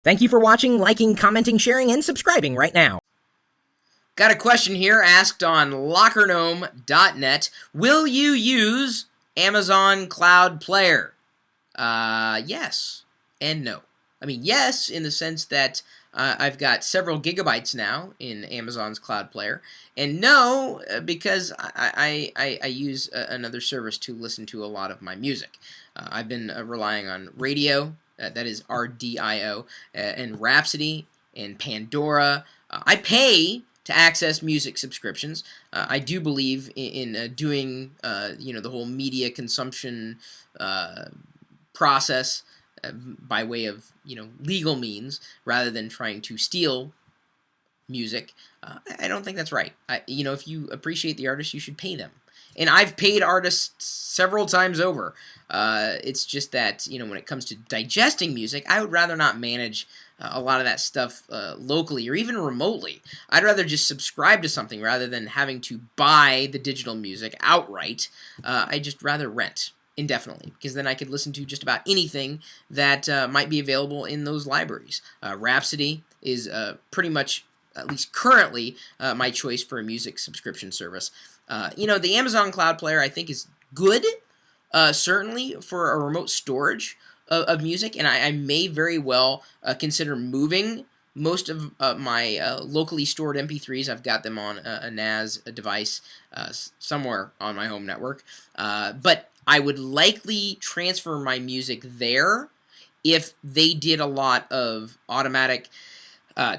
Thank you for watching, liking, commenting, sharing, and subscribing right now. Got a question here asked on lockergnome.net. Will you use Amazon Cloud Player? Yes and no. I mean, yes, in the sense that I've got several gigabytes now in Amazon's Cloud Player, and no, because I use another service to listen to a lot of my music. I've been relying on Radio, that is RDIO, and Rhapsody, and Pandora. I pay to access music subscriptions. I do believe in doing, the whole media consumption process by way of legal means rather than trying to steal music. I don't think that's right. If you appreciate the artist, you should pay them. And I've paid artists several times over. It's just that when it comes to digesting music, I would rather not manage a lot of that stuff locally or even remotely. I'd rather just subscribe to something rather than having to buy the digital music outright. I'd just rather rent indefinitely, because then I could listen to just about anything that might be available in those libraries. Rhapsody is pretty much, at least currently, my choice for a music subscription service. The Amazon Cloud Player, I think, is good, certainly for a remote storage of music, and I may very well consider moving most of my locally stored MP3s. I've got them on a NAS device somewhere on my home network, but I would likely transfer my music there if they did a lot of automatic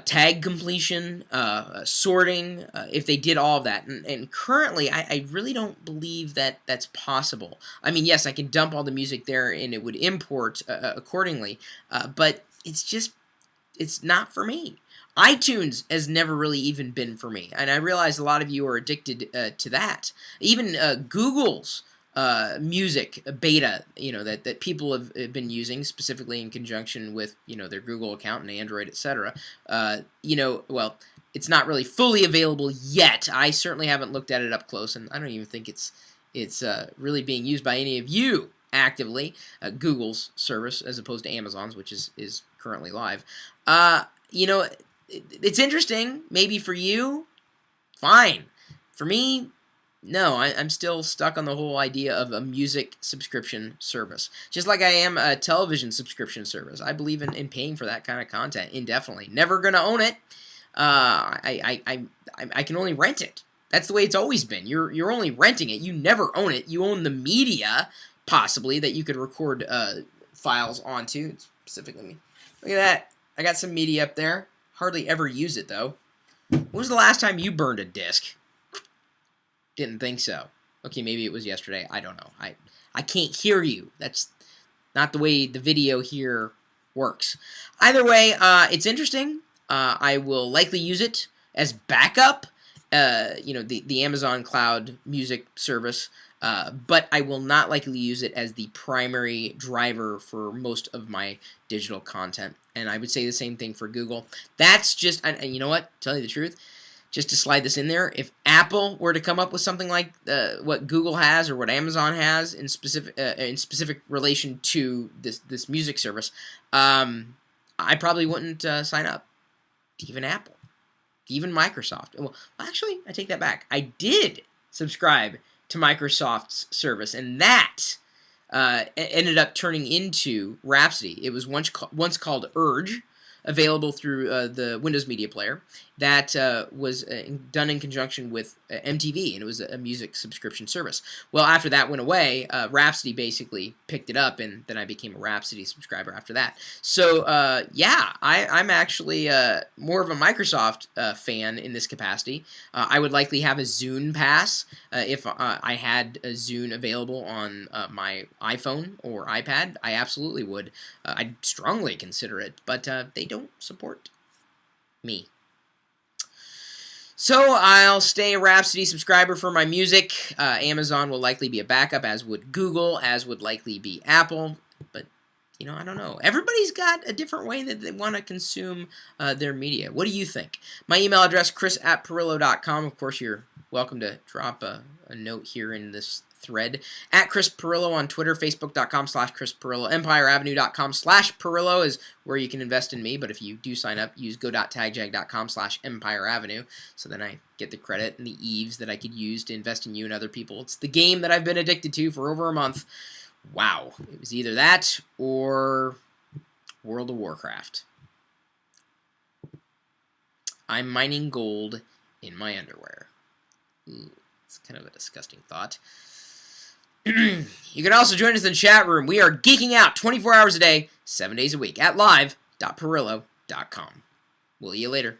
tag completion, sorting, if they did all of that. And currently, I really don't believe that that's possible. I mean, yes, I can dump all the music there and it would import accordingly, but it's not for me. iTunes has never really even been for me, and I realize a lot of you are addicted to that. Even Google's music beta, that people have been using specifically in conjunction with, their Google account and Android, etc. Well, it's not really fully available yet. I certainly haven't looked at it up close, and I don't even think it's really being used by any of you actively. Google's service as opposed to Amazon's, which is currently live. It's interesting. Maybe for you, fine. For me, no, I'm still stuck on the whole idea of a music subscription service. Just like I am a television subscription service. I believe in paying for that kind of content indefinitely. Never going to own it. I can only rent it. That's the way it's always been. You're only renting it. You never own it. You own the media, possibly, that you could record files onto. Specifically, look at that. I got some media up there. Hardly ever use it, though. When was the last time you burned a disc? Didn't think so. Okay, maybe it was yesterday. I don't know. I can't hear you. That's not the way the video here works. Either way, it's interesting. I will likely use it as backup, the Amazon Cloud Music service, but I will not likely use it as the primary driver for most of my digital content. And I would say the same thing for Google. That's just, and you know what? Tell you the truth, just to slide this in there, if Apple were to come up with something like what Google has or what Amazon has in specific relation to this music service, I probably wouldn't sign up to even Apple, even Microsoft. Well, actually, I take that back. I did subscribe to Microsoft's service, and that ended up turning into Rhapsody. It was once called Urge, available through the Windows Media Player. That was done in conjunction with MTV, and it was a music subscription service. Well, after that went away, Rhapsody basically picked it up, and then I became a Rhapsody subscriber after that. So, yeah, I'm actually more of a Microsoft fan in this capacity. I would likely have a Zune pass if I had a Zune available on my iPhone or iPad. I absolutely would. I'd strongly consider it, but they don't support me. So I'll stay a Rhapsody subscriber for my music. Amazon will likely be a backup, as would Google, as would likely be Apple. But, I don't know. Everybody's got a different way that they want to consume their media. What do you think? My email address, chris@pirillo.com. Of course, you're welcome to drop a note here in this thread. At Chris Pirillo on Twitter, facebook.com/Chris Pirillo, empireavenue.com/Pirillo is where you can invest in me, but if you do sign up, use go.tagjag.com/empireavenue, so then I get the credit and the eaves that I could use to invest in you and other people. It's the game that I've been addicted to for over a month. Wow. It was either that or World of Warcraft. I'm mining gold in my underwear. Ooh, it's kind of a disgusting thought. You can also join us in the chat room. We are geeking out 24 hours a day, 7 days a week at live.pirillo.com. We'll see you later.